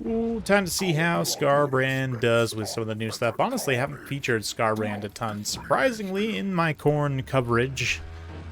Ooh, time to see how Skarbrand does with some of the new stuff. Honestly, I haven't featured Skarbrand a ton, surprisingly, in my Khorne coverage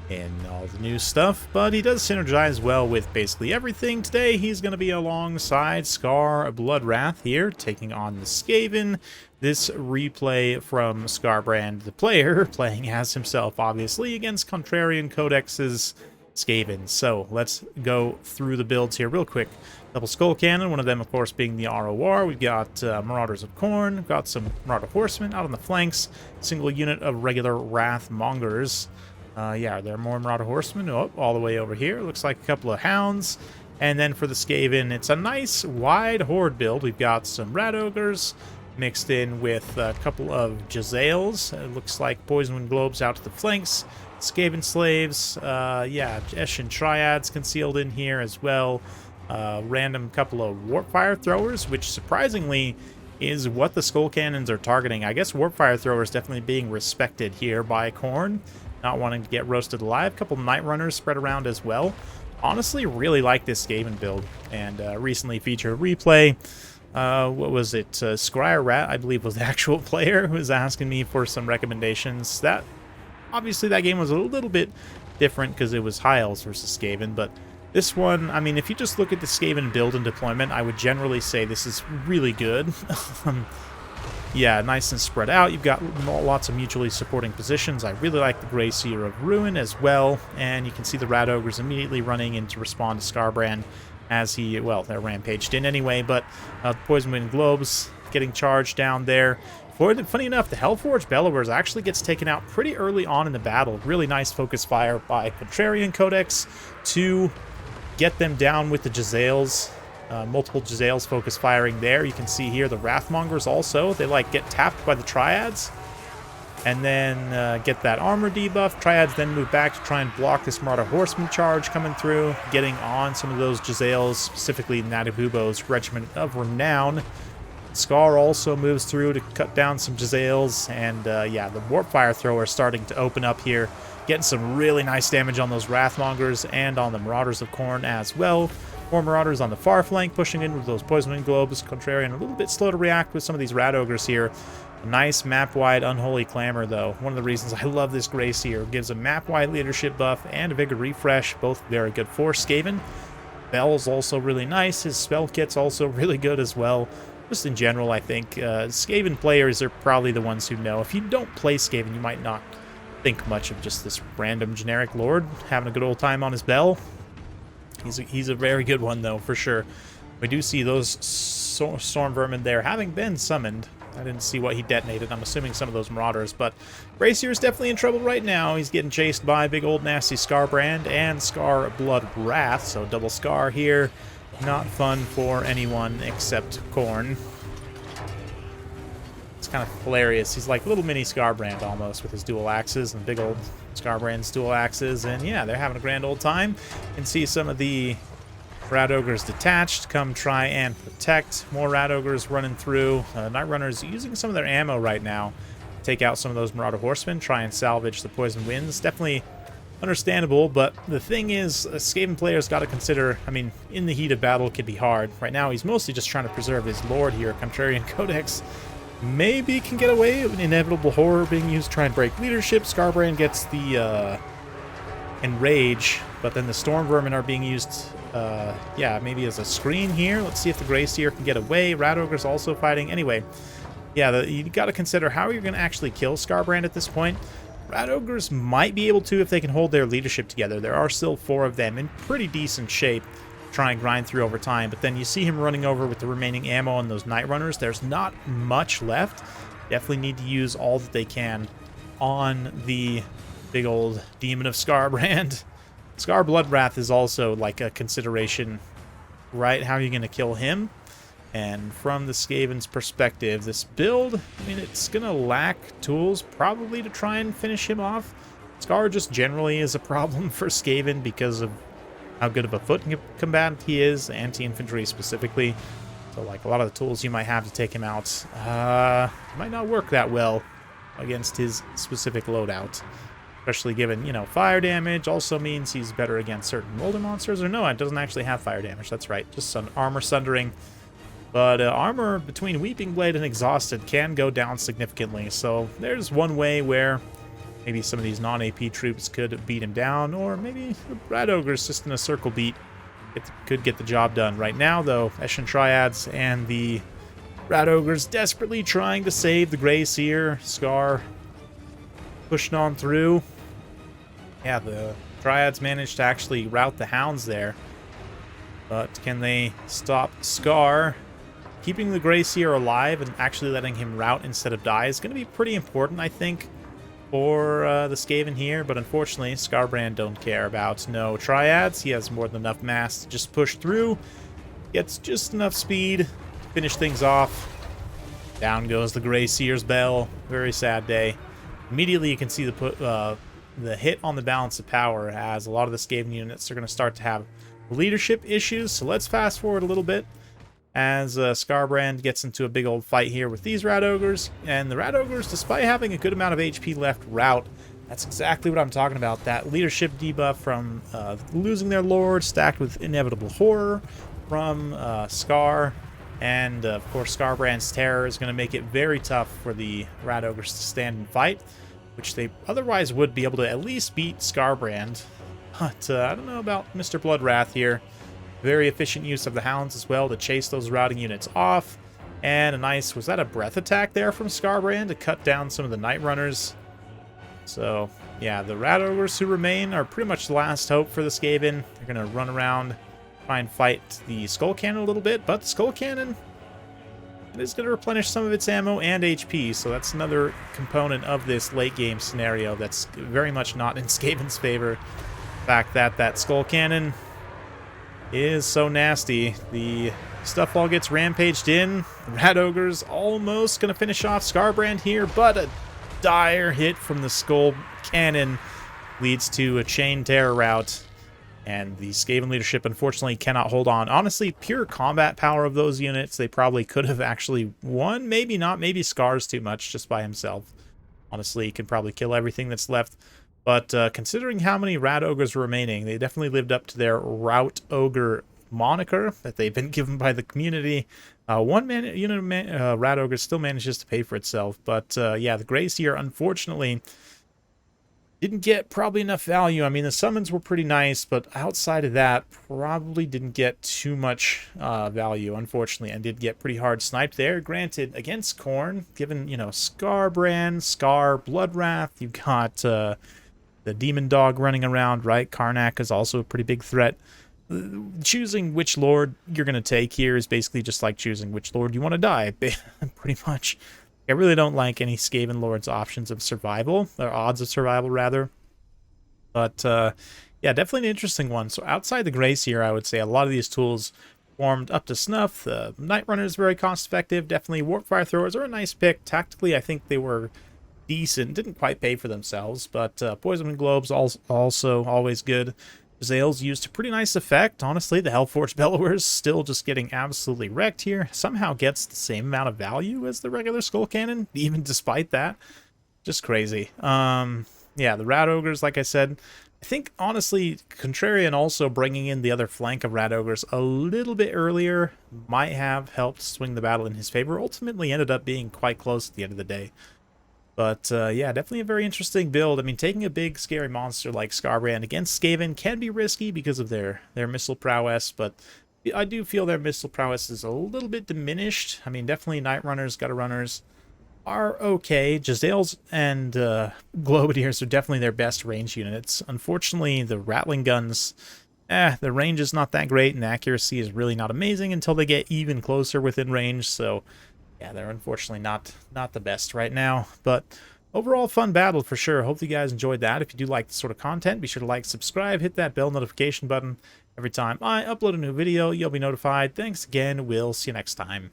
in all the new stuff, but he does synergize well with basically everything. Today, he's going to be alongside Skar Bloodwrath here, taking on the Skaven. This replay from Skarbrand, the player, playing as himself, obviously, against Contrarian Codex's Skaven. So let's go through the builds here real quick. Double Skull Cannon, one of them, of course, being the ROR. We've got Marauders of Khorne. We've got some Marauder Horsemen out on the flanks. Single unit of regular Wrath Mongers. Yeah, there are more Marauder Horsemen. Oh, all the way over here. Looks like a couple of Hounds. And then for the Skaven, it's a nice wide horde build. We've got some Rat Ogres mixed in with a couple of Jezzails. It looks like Poison Wind Globes out to the flanks. Skaven Slaves. Yeah, Eshin Triads concealed in here as well. Random couple of Warpfire Throwers, which surprisingly is what the Skull Cannons are targeting. I guess Warpfire Throwers definitely being respected here by Khorne, not wanting to get roasted alive. A couple Night Runners spread around as well. Honestly, really like this Skaven build, and recently featured replay. What was it? Scryer Rat, I believe, was the actual player who was asking me for some recommendations. That obviously that game was a little bit different because it was High Elves versus Skaven, but this one, I mean, if you just look at the Skaven build and deployment, I would generally say this is really good. Yeah, nice and spread out. You've got lots of mutually supporting positions. I really like the Grey Seer of Ruin as well, and you can see the Rat Ogres immediately running in to respond to Skarbrand as he, well, they're rampaged in anyway, but the Poison Wind Globes getting charged down there. Funny enough, the Hellforge Bellowers actually gets taken out pretty early on in the battle. Really nice focus fire by Contrarian Codex to get them down with the Jezzails. Multiple Jezzails focus firing there. You can see here the Wrathmongers also. They like get tapped by the Triads and then get that armor debuff. Triads then move back to try and block this Marauder Horseman charge coming through, getting on some of those Jezzails, specifically Nadibubo's Regiment of Renown. Skar also moves through to cut down some Jezzails, and yeah, the Warpfire Thrower starting to open up here, getting some really nice damage on those Wrathmongers and on the Marauders of Khorne as well. More Marauders on the far flank, pushing in with those Poison Wind Globes. Contrarian a little bit slow to react with some of these Rat Ogres here. A nice map-wide Unholy Clamor, though. One of the reasons I love this Grey Seer. Gives a map-wide leadership buff and a Vigor Refresh, both very good for Skaven. Bell's also really nice. His spell kit's also really good as well. Just in general, I think Skaven players are probably the ones who know. If you don't play Skaven, you might not think much of just this random generic lord having a good old time on his bell. He's a very good one, though, for sure. We do see those Storm Vermin there having been summoned. I didn't see what he detonated. I'm assuming some of those Marauders, but Grey Seer is definitely in trouble right now. He's getting chased by big old nasty Skarbrand and Skar Bloodwrath, so double Skar here. Not fun for anyone except Khorne. It's kind of hilarious. He's like little mini Skarbrand almost with his dual axes and big old Skarbrand's dual axes. And yeah, they're having a grand old time. You can see some of the Rat Ogres detached come try and protect. More Rat Ogres running through. Night Runners using some of their ammo right now. Take out some of those Marauder Horsemen. Try and salvage the Poison Winds. Definitely understandable, but the thing is, a Skaven player's got to consider, I mean, in the heat of battle it could be hard. Right now, he's mostly just trying to preserve his lord here. Contrarian Codex maybe can get away with an inevitable horror being used to try and break leadership. Skarbrand gets the Enrage, but then the Storm Vermin are being used, yeah, maybe as a screen here. Let's see if the Grey Seer can get away. Rat Ogre's also fighting. Anyway, yeah, you got to consider how you're going to actually kill Skarbrand at this point. Rat Ogres might be able to if they can hold their leadership together. There are still 4 of them in pretty decent shape, try and grind through over time. But then you see him running over with the remaining ammo on those Night Runners. There's not much left. Definitely need to use all that they can on the big old Demon of Skarbrand. Skar Bloodwrath is also like a consideration, right? How are you going to kill him? And from the Skaven's perspective, this build, I mean, it's going to lack tools probably to try and finish him off. Skar just generally is a problem for Skaven because of how good of a foot combatant he is, anti-infantry specifically. So, like, a lot of the tools you might have to take him out might not work that well against his specific loadout. Especially given, you know, fire damage also means he's better against certain molder monsters. Or no, it doesn't actually have fire damage. That's right. Just some armor sundering. But armor between Weeping Blade and Exhausted can go down significantly, so there's one way where maybe some of these non-AP troops could beat him down, or maybe the Rat Ogres just in a circle beat could get the job done. Right now, though, Eshin Triads and the Rat Ogres desperately trying to save the Grey Seer. Skar pushing on through. Yeah, the Triads managed to actually rout the Hounds there. But can they stop Skar? Keeping the Grey Seer alive and actually letting him rout instead of die is going to be pretty important, I think, for the Skaven here. But unfortunately, Skarbrand don't care about no Triads. He has more than enough mass to just push through. Gets just enough speed to finish things off. Down goes the Grey Seer's bell. Very sad day. Immediately you can see the hit on the balance of power, as a lot of the Skaven units are going to start to have leadership issues. So let's fast forward a little bit as Skarbrand gets into a big old fight here with these Rat Ogres. And the Rat Ogres, despite having a good amount of HP left, rout. That's exactly what I'm talking about. That leadership debuff from losing their lord, stacked with inevitable horror from Skar. And of course, Skarbrand's terror is going to make it very tough for the Rat Ogres to stand and fight, which they otherwise would be able to at least beat Skarbrand. But I don't know about Mr. Bloodwrath here. Very efficient use of the Hounds as well to chase those routing units off. And a nice, was that a breath attack there from Skarbrand to cut down some of the Night Runners? So, yeah, the Rat Ogres who remain are pretty much the last hope for the Skaven. They're going to run around, try and fight the Skull Cannon a little bit, but the Skull Cannon is going to replenish some of its ammo and HP, so that's another component of this late game scenario that's very much not in Skaven's favor. The fact that that Skull Cannon is so nasty. The stuff all gets rampaged in. The Rat Ogres almost going to finish off Skarbrand here, but a dire hit from the Skull Cannon leads to a chain terror rout. And the Skaven leadership, unfortunately, cannot hold on. Honestly, pure combat power of those units, they probably could have actually won. Maybe not. Maybe Skar's too much just by himself. Honestly, he can probably kill everything that's left. But considering how many Rat Ogres were remaining, they definitely lived up to their Rout Ogre moniker that they've been given by the community. One Rat Ogre still manages to pay for itself. But yeah, the Grey Seer, unfortunately, didn't get probably enough value. I mean, the summons were pretty nice, but outside of that, probably didn't get too much value, unfortunately, and did get pretty hard sniped there. Granted, against Khorne, given, you know, Skarbrand, Skar, Bloodwrath, you've got the Demon Dog running around, right? Karnak is also a pretty big threat. Choosing which lord you're going to take here is basically just like choosing which lord you want to die, pretty much. I really don't like any Skaven Lord's options of survival, or odds of survival, rather. But, yeah, definitely an interesting one. So outside the Grey Seer, I would say a lot of these tools formed up to snuff. The Night Runner is very cost-effective. Definitely Warp Fire Throwers are a nice pick. Tactically, I think they were decent. Didn't quite pay for themselves, but Poison Globes also always good. Zales used to pretty nice effect. Honestly, the Hellforged Bellowers still just getting absolutely wrecked here. Somehow gets the same amount of value as the regular Skull Cannon, even despite that. Just crazy. Yeah, the Rat Ogres, like I said, I think, honestly, Contrarian also bringing in the other flank of Rat Ogres a little bit earlier might have helped swing the battle in his favor. Ultimately ended up being quite close at the end of the day. But, yeah, definitely a very interesting build. I mean, taking a big, scary monster like Skarbrand against Skaven can be risky because of their missile prowess, but I do feel their missile prowess is a little bit diminished. I mean, definitely Night Runners, Gutter Runners are okay. Jazales and Globadiers are definitely their best range units. Unfortunately, the Rattling Guns, the range is not that great, and the accuracy is really not amazing until they get even closer within range, so yeah, they're unfortunately not the best right now, but overall fun battle for sure. Hope you guys enjoyed that. If you do like this sort of content, be sure to like, subscribe, hit that bell notification button. Every time I upload a new video, you'll be notified. Thanks again. We'll see you next time.